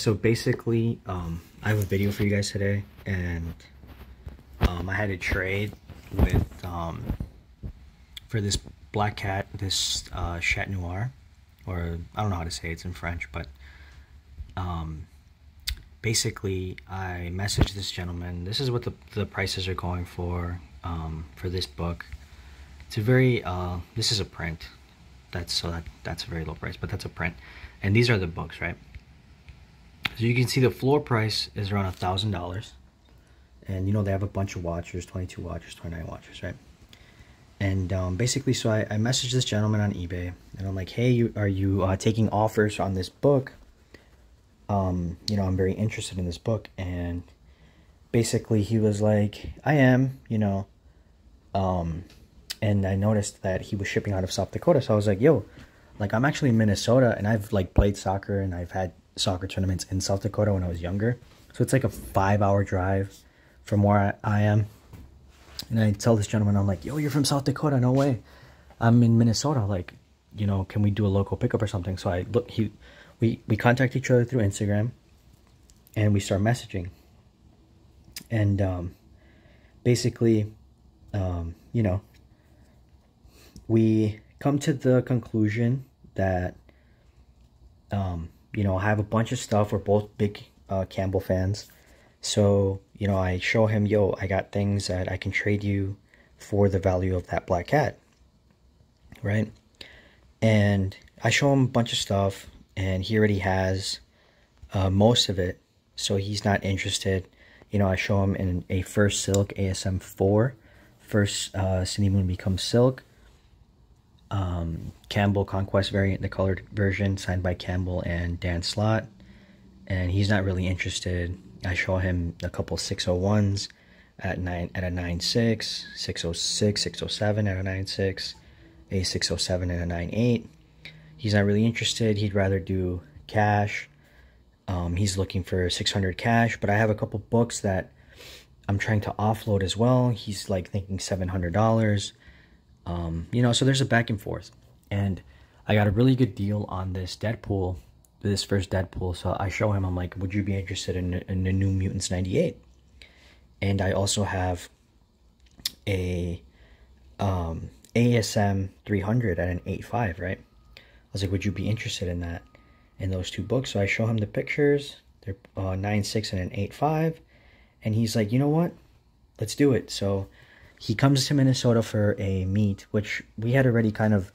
So basically, I have a video for you guys today, and I had a trade with for this black cat, this Chat Noir, or I don't know how to say it, it's in French, but basically I messaged this gentleman. This is what the prices are going for this book. It's a very this is a print. That's a very low price, but that's a print, and these are the books, right? So you can see the floor price is around $1,000, and you know they have a bunch of watchers, 22 watchers, 29 watchers, right? And basically, so I messaged this gentleman on eBay, and I'm like, hey, are you taking offers on this book? You know, I'm very interested in this book. And basically he was like, I am, you know, and I noticed that he was shipping out of South Dakota. So I was like, yo, like, I'm actually in Minnesota, and I've like played soccer, and I've had soccer tournaments in South Dakota when I was younger. So it's like a 5-hour drive from where I am. And I tell this gentleman, I'm like, yo, you're from South Dakota? No way. I'm in Minnesota. Like, you know, can we do a local pickup or something? So I look, we contact each other through Instagram, and we start messaging. And basically, you know, we come to the conclusion that, you know, I have a bunch of stuff. We're both big Campbell fans. So, you know, I show him, yo, I got things that I can trade you for the value of that black cat, right? And I show him a bunch of stuff, and he already has most of it, so he's not interested. You know, I show him in a First Silk ASM 4, First City Moon Becomes Silk, Campbell Conquest variant, the colored version, signed by Campbell and Dan Slott, and he's not really interested. I show him a couple 601s at a 9.6, 606, 607 at a 9.6, a 607 and a 9.8. He's not really interested. He'd rather do cash. He's looking for 600 cash, but I have a couple books that I'm trying to offload as well. He's like thinking $700. You know, so there's a back and forth, and I got a really good deal on this Deadpool, this first Deadpool. So I show him, I'm like, would you be interested in the New Mutants 98? And I also have a ASM 300 at an 8.5, right? I was like, would you be interested in that, in those two books? So I show him the pictures. They're 9.6 and an 8.5, and he's like, you know what, let's do it. So he comes to Minnesota for a meet, which we had already kind of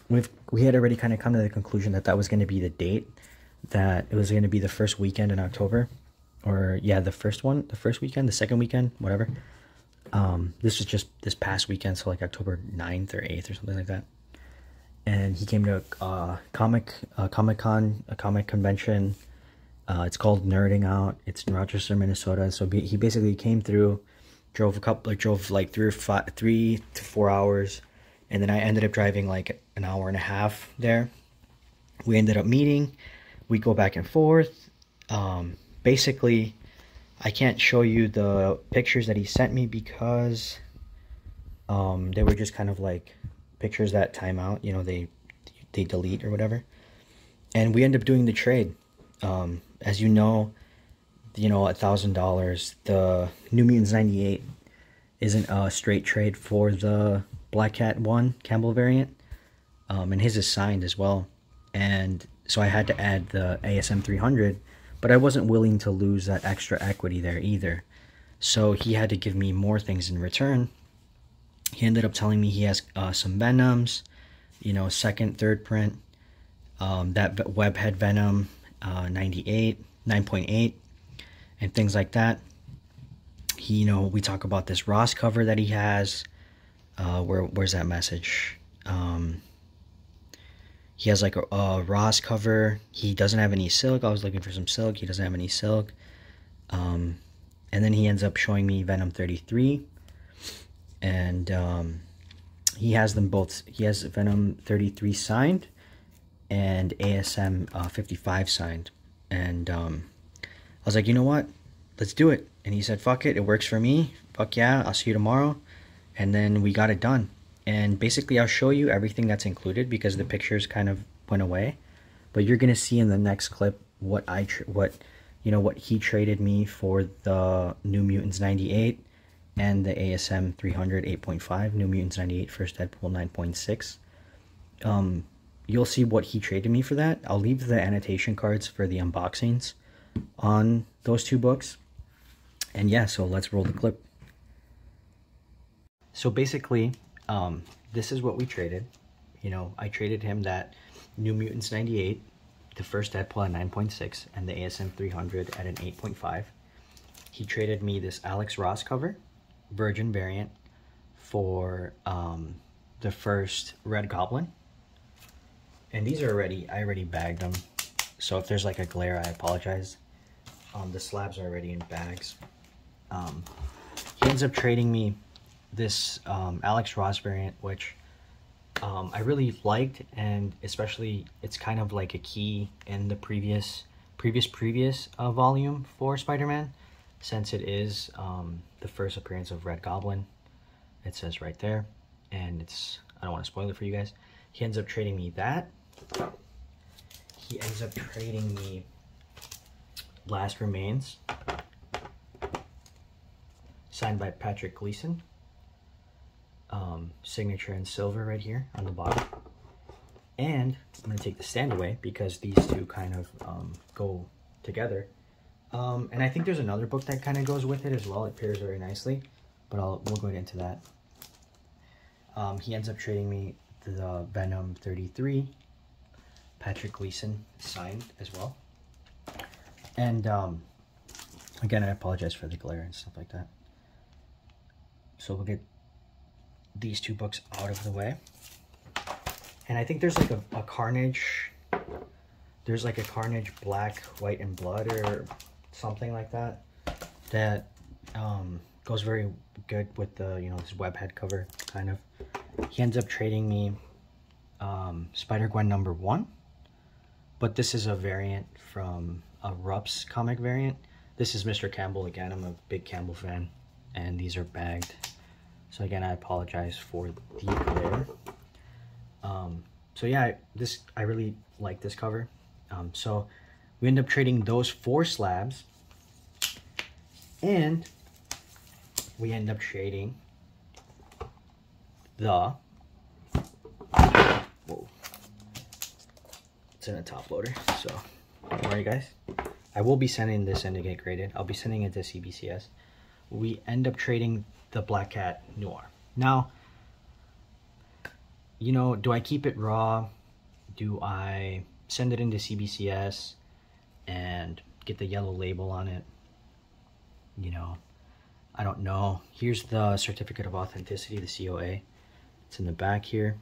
we had already kind of come to the conclusion that that was going to be the date, that it was going to be the first weekend in October, or yeah, the first weekend, the second weekend, whatever. This was just this past weekend, so like October 9th or 8th or something like that. And he came to a comic convention. It's called Nerding Out. It's in Rochester, Minnesota. So he basically came through, drove like 3 to 4 hours, and then I ended up driving like an hour and a half there. We ended up meeting. We go back and forth. Basically, I can't show you the pictures that he sent me because they were just kind of like pictures that time out, you know, they delete or whatever. And we end up doing the trade. As you know, $1,000. The New Mutants 98 isn't a straight trade for the Black Cat 1 Campbell variant, and his is signed as well. And so I had to add the ASM 300, but I wasn't willing to lose that extra equity there either. So he had to give me more things in return. He ended up telling me he has some Venoms, you know, second, third print, that Webhead Venom 9.8, and things like that. He, you know, we talk about this Ross cover that he has. Where's that message? He has like a Ross cover. He doesn't have any silk. I was looking for some silk. He doesn't have any silk. And then he ends up showing me Venom 33. And he has them both. He has Venom 33 signed and ASM 55 signed. And I was like, you know what? Let's do it. And he said, fuck it. It works for me. Fuck yeah. I'll see you tomorrow. And then we got it done. And basically, I'll show you everything that's included because the pictures kind of went away. But you're going to see in the next clip what what he traded me for the New Mutants 98 and the ASM 300 8.5, New Mutants 98 first Deadpool 9.6. You'll see what he traded me for that. I'll leave the annotation cards for the unboxings on those two books. And yeah, so let's roll the clip. So basically, this is what we traded. You know, I traded him that New Mutants 98, the first Deadpool at 9.6, and the ASM 300 at an 8.5. He traded me this Alex Ross cover, Virgin variant, for the first Red Goblin. And these are I already bagged them. So if there's like a glare, I apologize. The slabs are already in bags. He ends up trading me this Alex Ross variant, which I really liked, and especially it's kind of like a key in the previous volume for Spider-Man, since it is the first appearance of Red Goblin. It says right there, and I don't want to spoil it for you guys. He ends up trading me that. He ends up trading me Last Remains, signed by Patrick Gleason. Signature in silver right here on the bottom. And I'm going to take the stand away because these two kind of go together. And I think there's another book that kind of goes with it as well. It pairs very nicely, but we'll go into that. He ends up trading me the Venom 33, Patrick Gleason signed as well. And again, I apologize for the glare and stuff like that. So we'll get these two books out of the way. And I think there's like a Carnage, there's like a Carnage Black, White, and Blood or something like that, that goes very good with the, you know, this webhead cover kind of. He ends up trading me Spider-Gwen #1, but this is a variant from a Rupp's comic variant. This is Mr. Campbell again. I'm a big Campbell fan, and these are bagged. So again, I apologize for the glare. So yeah, I really like this cover. So we end up trading those 4 slabs, and we end up trading the, whoa, it's in a top loader, so don't worry guys. I will be sending this in to get graded. I'll be sending it to CBCS. We end up trading the Black Cat Noir. Now, you know, do I keep it raw? Do I send it into CBCS and get the yellow label on it? You know, I don't know. Here's the certificate of authenticity, the COA. It's in the back here.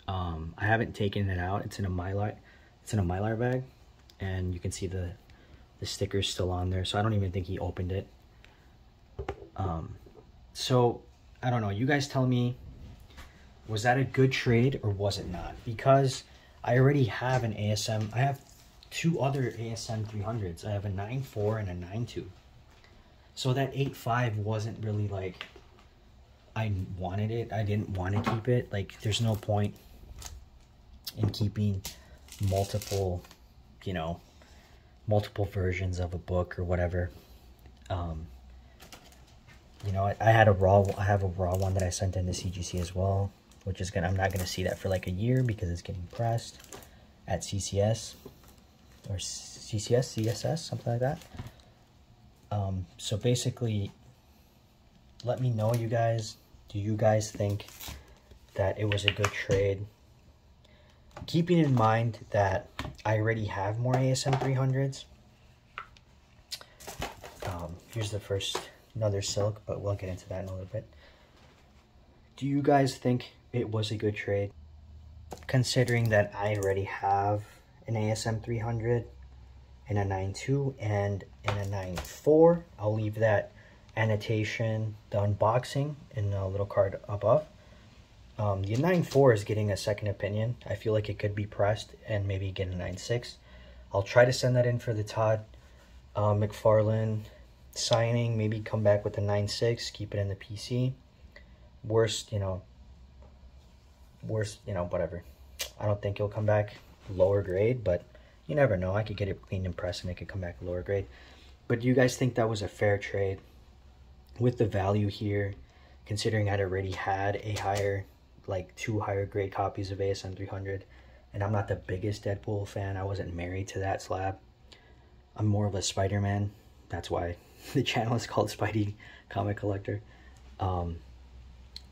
I haven't taken it out. It's in a Mylar bag, and you can see the sticker's still on there. So I don't even think he opened it. So I don't know. You guys tell me, was that a good trade or was it not? Because I already have an ASM. I have 2 other ASM 300s. I have a 9.4 and a 9.2. So that 8.5 wasn't really like I wanted it. I didn't want to keep it. Like, there's no point in keeping multiple, you know, multiple versions of a book or whatever. You know, I have a raw one that I sent into CGC as well, which is I'm not gonna see that for like a year because it's getting pressed at CCS or CSS, something like that. So basically, let me know, you guys. Do you guys think that it was a good trade? Keeping in mind that I already have more ASM 300s. Here's the first, another silk, but we'll get into that in a little bit. Do you guys think it was a good trade, considering that I already have an ASM 300 and a 9.2 and a 9.4? I'll leave that annotation, the unboxing, in a little card above. The 9.4 is getting a second opinion. I feel like it could be pressed and maybe get a 9.6. I'll try to send that in for the Todd McFarlane signing, maybe come back with a 9.6, keep it in the PC. Worst, you know, whatever. I don't think he'll come back lower grade, but You never know. I could get it cleaned and pressed and it could come back a lower grade. But do you guys think that was a fair trade? With the value here, considering I'd already had a higher, like 2 higher grade copies of ASM 300, and I'm not the biggest Deadpool fan. I wasn't married to that slab. I'm more of a Spider-Man. That's why the channel is called Spidey Comic Collector.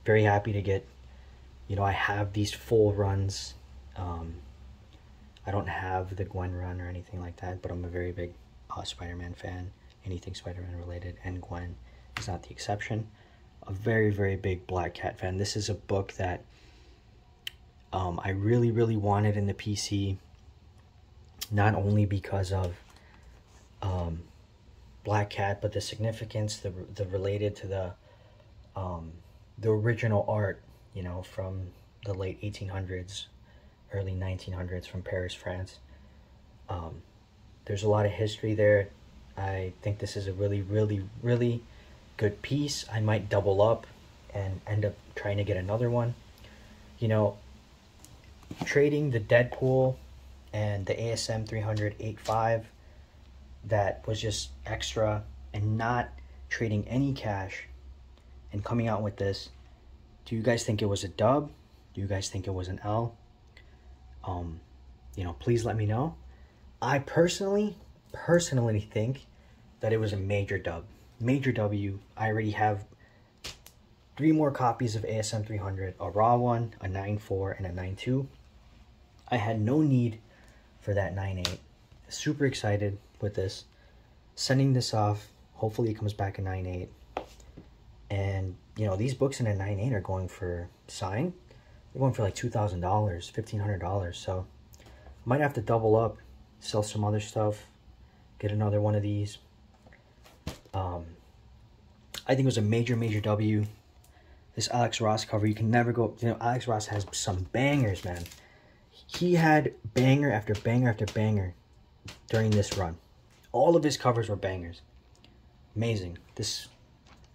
Very happy to get, you know, I have these full runs. I don't have the Gwen run or anything like that, but I'm a very big Spider-Man fan. Anything Spider-Man related, and Gwen is not the exception. A very, very big Black Cat fan. This is a book that I really, really wanted in the PC, not only because of Black Cat, but the significance, the related to the original art, you know, from the late 1800s, early 1900s from Paris, France. There's a lot of history there. I think this is a really, really, really good piece. I might double up and end up trying to get another one. You know, trading the Deadpool and the ASM 300 8.5, that was just extra, and not trading any cash and coming out with this. Do you guys think it was a dub? Do you guys think it was an L? You know, please let me know. I personally think that it was a major dub. Major W. I already have 3 more copies of ASM 300, a raw one, a 9.4, and a 9.2. I had no need for that 9.8. Super excited with this. Sending this off. Hopefully it comes back a 9.8. And, you know, these books in a 9.8 are going for signed. They're going for like $2,000, $1,500. So I might have to double up, sell some other stuff, get another one of these. I think it was a major, major W. This Alex Ross cover, you can never go, you know, Alex Ross has some bangers, man. He had banger after banger after banger during this run. All of his covers were bangers. Amazing. This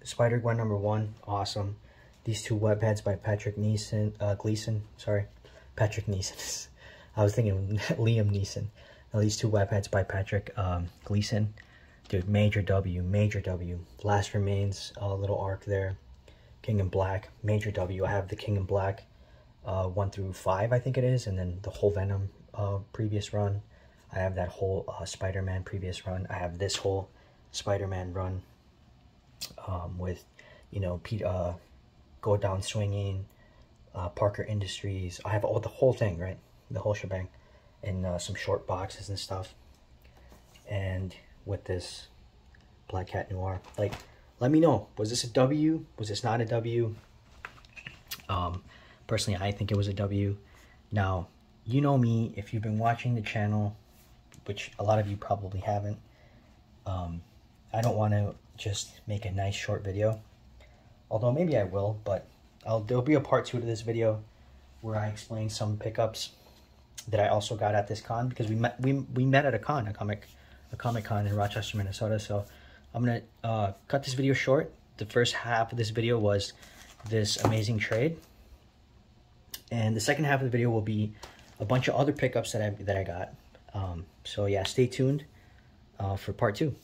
Spider-Gwen #1, awesome. These 2 webheads by Patrick Gleason. Sorry, Patrick Neeson. I was thinking Liam Neeson. Now, these 2 webheads by Patrick Gleason. Dude, major W, major W. Last Remains, a little arc there. King in Black, major W. I have the King in Black 1 through 5, I think it is, and then the whole Venom previous run. I have that whole Spider-Man previous run. I have this whole Spider-Man run with, you know, Pete Go Down Swinging, Parker Industries. I have the whole thing, right? The whole shebang, in some short boxes and stuff. And with this Black Cat Noir, like, let me know, was this a W? Was this not a W? Personally, I think it was a W. Now, you know me, if you've been watching the channel, which a lot of you probably haven't, I don't want to just make a nice short video, although maybe I will, but there'll be a part 2 to this video where I explain some pickups that I also got at this con, because we met at a con, a Comic Con in Rochester, Minnesota. So I'm gonna cut this video short. The first half of this video was this amazing trade, and the second half of the video will be a bunch of other pickups that I got. So yeah, stay tuned for part 2.